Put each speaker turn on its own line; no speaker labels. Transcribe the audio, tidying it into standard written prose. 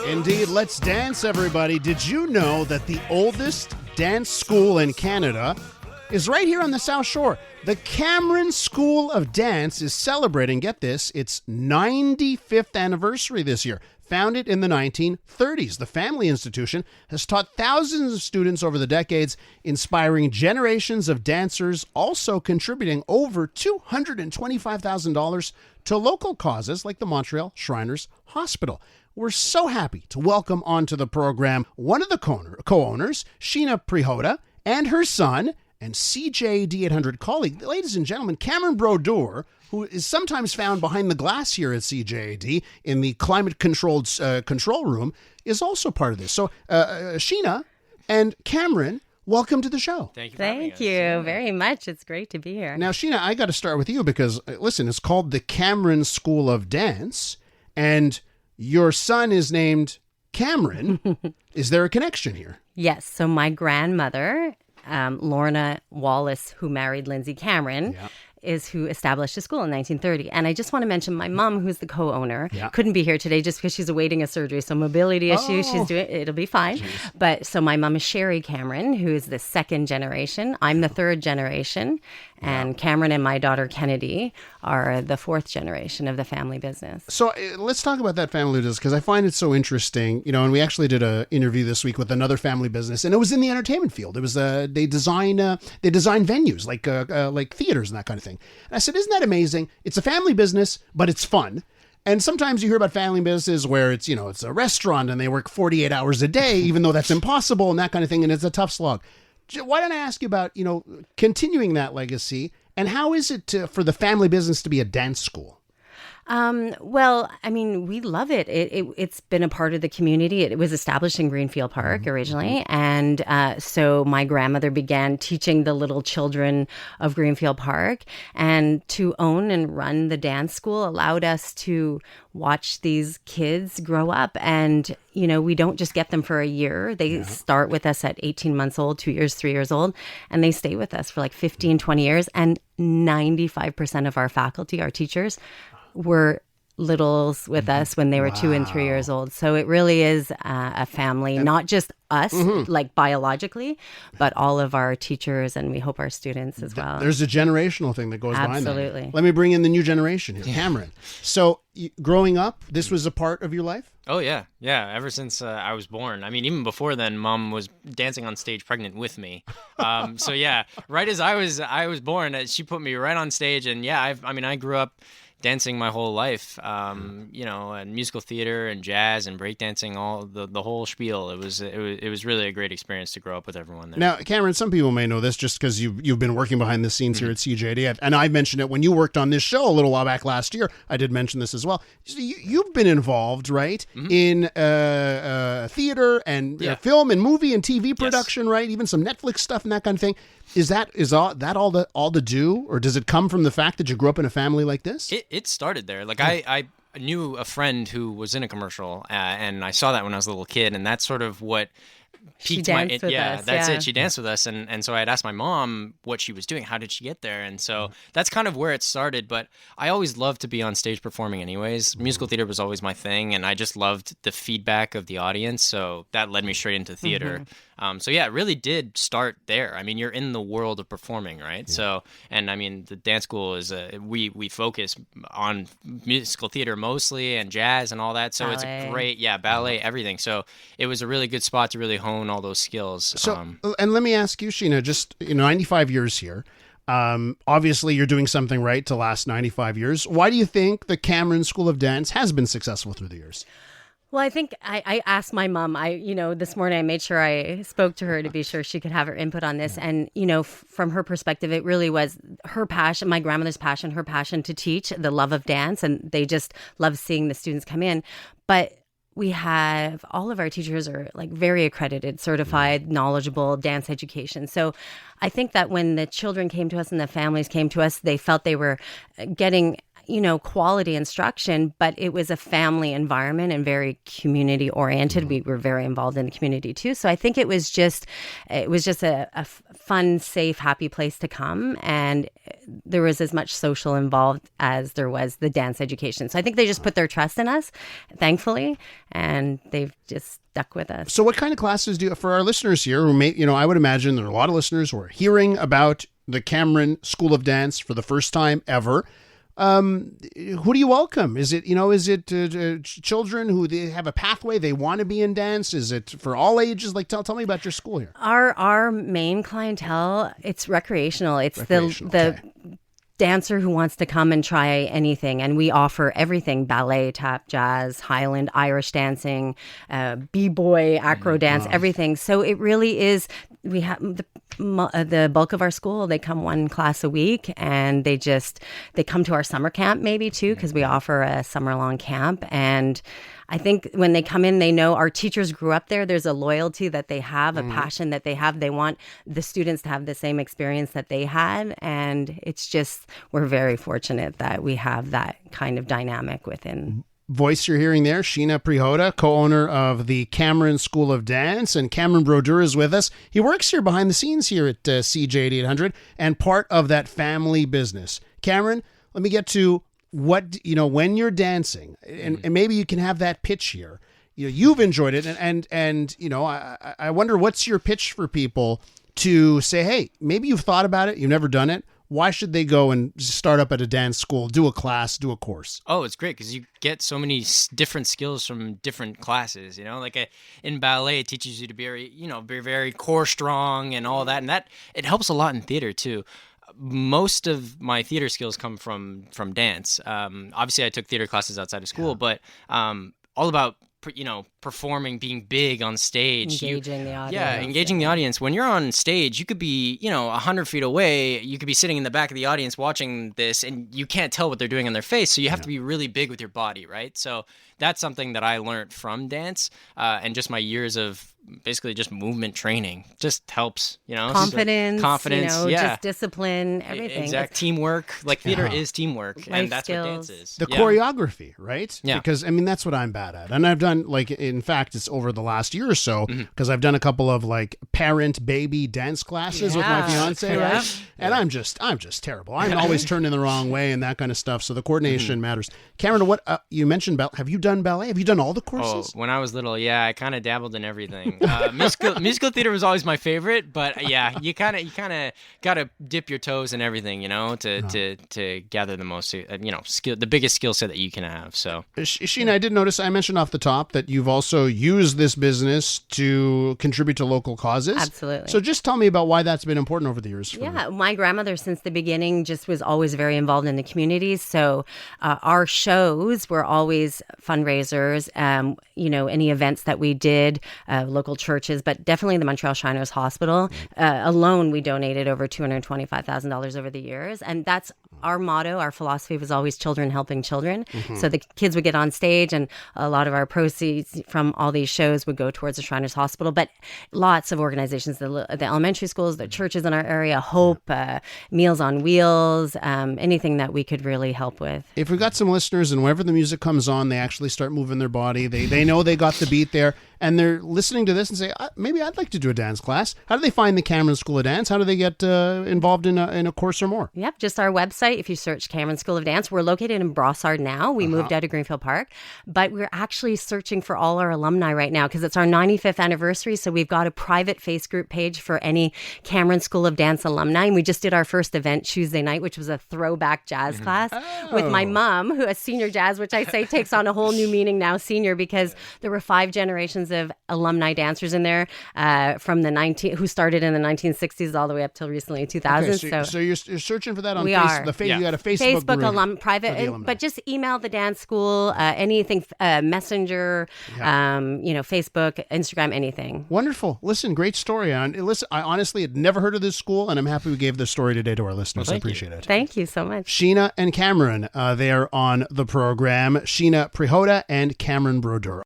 Indeed, let's dance, everybody. Did you know that the oldest dance school in Canada is right here on the South Shore? The Cameron School of Dance is celebrating, get this, its 95th anniversary this year. Founded in the 1930s, the family institution has taught thousands of students over the decades, inspiring generations of dancers, also contributing over $225,000 to local causes like the Montreal Shriners Hospital. We're so happy to welcome onto the program one of the co-owners, Shena Prihoda, and her son and CJAD 800 colleague, ladies and gentlemen, Cameron Brodeur, who is sometimes found behind the glass here at CJAD in the climate-controlled control room, is also part of this. So, Shena and Cameron, welcome to the show.
Thank you.
Thank you very much. It's great to be here.
Now, Shena, I got to start with you because, listen, it's called the Cameron School of Dance, and your son is named Cameron. Is there a connection here?
Yes. So my grandmother, Lorna Wallace, who married Lindsay Cameron, is who established the school in 1930. And I just want to mention my mom, who's the co-owner, couldn't be here today just because she's awaiting a surgery. So mobility issues, she's doing, it'll be fine. Jeez. But so my mom is Sherry Cameron, who is the second generation. I'm the third generation. And Cameron and my daughter Kennedy are the fourth generation of the family business.
So let's talk about that family business because I find it so interesting. You know, and we actually did an interview this week with another family business, and it was in the entertainment field. It was they design venues like theaters and that kind of thing. And I said, isn't that amazing? It's a family business, but it's fun. And sometimes you hear about family businesses where it's, you know, it's a restaurant and they work 48 hours a day, even though that's impossible and that kind of thing. And it's a tough slog. Why don't I ask you about, you know, continuing that legacy, and how is it for the family business to be a dance school?
Well, I mean, we love it. It's been a part of the community. It was established in Greenfield Park originally. And so my grandmother began teaching the little children of Greenfield Park. And to own and run the dance school allowed us to watch these kids grow up. And, you know, we don't just get them for a year. They start with us at 18 months old, 2 years, 3 years old, and they stay with us for like 15, 20 years. And 95% of our faculty, our teachers, were littles with us when they were 2 and 3 years old. So it really is a family, not just us, like biologically, but all of our teachers, and we hope our students as well.
There's a generational thing that goes behind that.
Absolutely.
Let me bring in the new generation here, Cameron. So growing up, this was a part of your life?
Oh, yeah. Yeah, ever since I was born. I mean, even before then, Mom was dancing on stage pregnant with me. So, yeah, right as I was born, she put me right on stage. And, yeah, I grew up dancing my whole life, you know, and musical theater and jazz and breakdancing, all the whole spiel. It was really a great experience to grow up with everyone there.
Now, Cameron, some people may know this just because you've been working behind the scenes here at CJD, and I mentioned it when you worked on this show a little while back last year. I did mention this as well. You've been involved, right, in theater and film and movie and TV production, right? Even some Netflix stuff and that kind of thing. Is that all the do, or does it come from the fact that you grew up in a family like this?
It started there. Like I knew a friend who was in a commercial, and I saw that when I was a little kid, and that's sort of what piqued my
danced with us.
That's it. She danced with us, and so I had asked my mom what she was doing. How did she get there? And so that's kind of where it started. But I always loved to be on stage performing anyways. Musical theater was always my thing, and I just loved the feedback of the audience. So that led me straight into theater. So yeah, it really did start there. I mean, you're in the world of performing, right? Yeah. So, and I mean, the dance school is we focus on musical theater mostly and jazz and all that. So ballet. It's a great, ballet, everything. So it was a really good spot to really hone all those skills.
So, and let me ask you, Shena, just 95 years here. Obviously, you're doing something right to last 95 years. Why do you think the Cameron School of Dance has been successful through the years?
Well, I think I asked my mom, this morning I made sure I spoke to her to be sure she could have her input on this. And, from her perspective, it really was her passion, my grandmother's passion, her passion to teach, the love of dance. And they just love seeing the students come in. But we have all of our teachers are like very accredited, certified, knowledgeable dance education. So I think that when the children came to us and the families came to us, they felt they were getting quality instruction, but it was a family environment and very community oriented. We were very involved in the community too. So I think it was just a fun, safe, happy place to come. And there was as much social involved as there was the dance education. So I think they just put their trust in us, thankfully, and they've just stuck with us.
So what kind of classes for our listeners here who may, I would imagine there are a lot of listeners who are hearing about the Cameron School of Dance for the first time ever. Who do you welcome? Is it children who they have a pathway, they want to be in dance? Is it for all ages? Like, tell me about your school here.
Our main clientele, it's recreational. It's the dancer who wants to come and try anything. And we offer everything: ballet, tap, jazz, Highland, Irish dancing, b-boy, acro dance, everything. So it really is, we have the bulk of our school, they come one class a week, and they come to our summer camp maybe too, because we offer a summer-long camp. And I think when they come in, they know our teachers grew up there. There's a loyalty that they have, a passion that they have. They want the students to have the same experience that they had. And it's just, we're very fortunate that we have that kind of dynamic within.
Voice you're hearing there, Shena Prihoda, co-owner of the Cameron School of Dance, and Cameron Brodeur is with us. He works here behind the scenes here at CJ 8800 and part of that family business. Cameron, let me get to what, when you're dancing, and maybe you can have that pitch here. You've enjoyed it, and I wonder what's your pitch for people to say, hey, maybe you've thought about it, you've never done it. Why should they go and start up at a dance school, do a class, do a course?
Oh, it's great because you get so many different skills from different classes. Like in ballet, it teaches you to be very core strong and all that, and that it helps a lot in theater too. Most of my theater skills come from dance. Obviously, I took theater classes outside of school, but all about performing, being big on stage,
engaging the audience.
Yeah, engaging the audience. When you're on stage, you could be 100 feet away. You could be sitting in the back of the audience watching this, and you can't tell what they're doing on their face. So you have to be really big with your body, right? So that's something that I learned from dance, and just my years of basically just movement training just helps,
confidence,
yeah,
just discipline, everything.
Exact teamwork. Like theater is teamwork, and that's
skills.
what dance is.
The choreography, right?
Yeah.
Because that's what I'm bad at, and I've done in fact, it's over the last year or so because I've done a couple of parent baby dance classes with my fiance, right? And I'm just terrible. I'm always turning the wrong way and that kind of stuff. So the coordination matters. Cameron, what you mentioned have you done ballet? Have you done all the courses?
Oh, when I was little, yeah, I kind of dabbled in everything. Musical theater was always my favorite, but yeah, you kind of got to dip your toes in everything, to gather the most, skill, the biggest skill set that you can have. So,
Shena, I did notice I mentioned off the top that you've also used this business to contribute to local causes.
Absolutely.
So just tell me about why that's been important over the years.
Yeah, my grandmother since the beginning just was always very involved in the communities. So our shows were always fundraisers, any events that we did, local churches, but definitely the Montreal Shriners Hospital. Alone, we donated over $225,000 over the years. And that's our motto. Our philosophy was always children helping children. So the kids would get on stage, and a lot of our proceeds from all these shows would go towards the Shriners Hospital. But lots of organizations, the elementary schools, the churches in our area, Hope, Meals on Wheels, anything that we could really help with.
If we've got some listeners and whenever the music comes on, they actually start moving their body, they know they got the beat there, and they're listening to this and say, maybe I'd like to do a dance class. How do they find the Cameron School of Dance? How do they get involved in a course or more?
Yep, just our website. If you search Cameron School of Dance, we're located in Brossard now. We moved out of Greenfield Park, but we're actually searching for all our alumni right now because it's our 95th anniversary. So we've got a private Facebook page for any Cameron School of Dance alumni. And we just did our first event Tuesday night, which was a throwback jazz class with my mom, who is senior jazz, which I say takes on a whole new meaning now, senior, because there were 5 generations of alumni dancers in there from who started in the 1960s all the way up till recently 2000s.
Okay, so you're searching for that on
we
Facebook. You got a Facebook group
alum private, but just email the dance school, anything, Messenger, Facebook, Instagram, anything.
Wonderful. Listen, great story. And listen, I honestly had never heard of this school, and I'm happy we gave this story today to our listeners. I appreciate it.
Thank you so much.
Shena and Cameron, they are on the program. Shena Prihoda and Cameron Brodeur.